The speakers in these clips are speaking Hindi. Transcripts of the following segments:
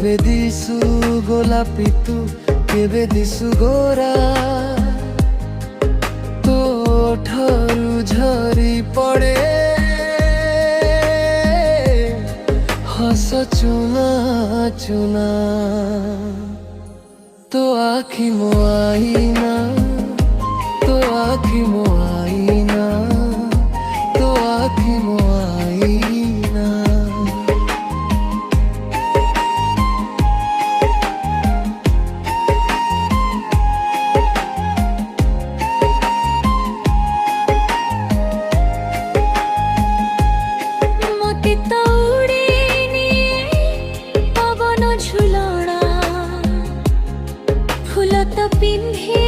କେବେ ଦିଶୁ ଗୋଲାପୀ ତୁ କେବେ ଦିଶୁ ଗୋରା ତୋ ଠାରୁ ଝରି ପଡ଼େ ହସ ଚୁନା ଚୁନା तो आँखी मो आईना तो आँखी मो आईना तो आँखी मो आईना मोती तो उड़े निये पवन झुलना फूल तो पिंधे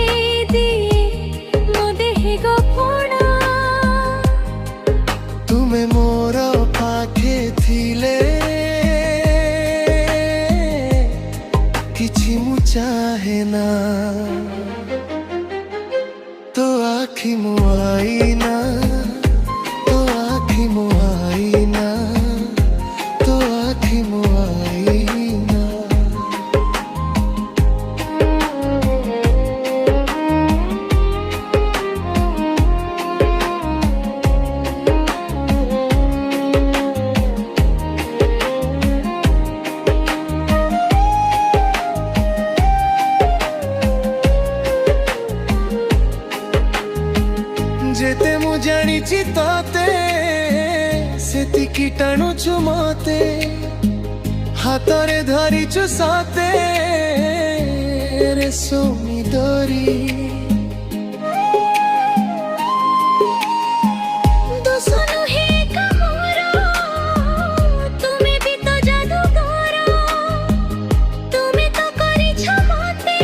दिए मो देहे गपना तुमे मोर पाखे थिले किछि मु चाहे ना तो आँखी मो आईना तो आँखी मो आईना तो आँखी मो आईना जेते मु जानिछि तते सेतिकी टाणुछु मते हातरे धरिछु सते रेशमी डोरी दोष नुहे कामोरा तुमे भी तो जादूगर तुमे तो करिछ मते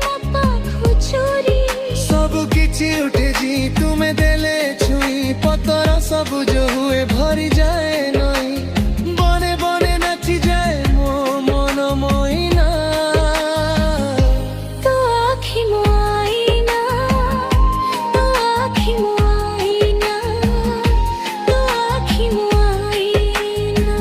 मो पाखु चोरी सब किछि उठे जी तुमे देले छुई पतर सबुज हुए भरी जाए नई बने बने नाची जाए मो मन मोइना तो आँखी मो आईना तो आँखी मो आईना तो आँखी मो आईना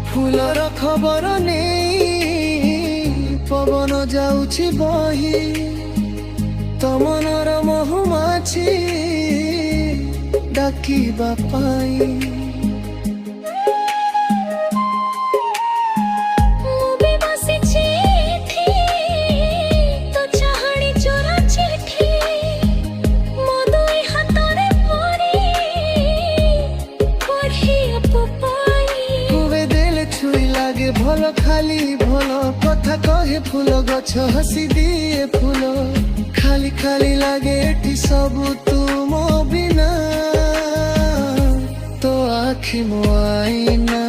फूलर खबर नहीं पवन जाउछि बही तमनर महुमाछि डाकिबा पाई ମୁଁ ବି ବସିଛି ଏଠି ତୋ ଚାହାଣି ଚୋରା ଚିଠି ମୋ ଦୁଇ ହାତରେ ପରି ପଢ଼ିବା ପାଇଁ हुए दिल छुई लागे भल खाली भल कथा कहे फूल गछ हसी दिए फूल खाली खाली लागे एठी सब तू मो बिना तो आँखी मो आईना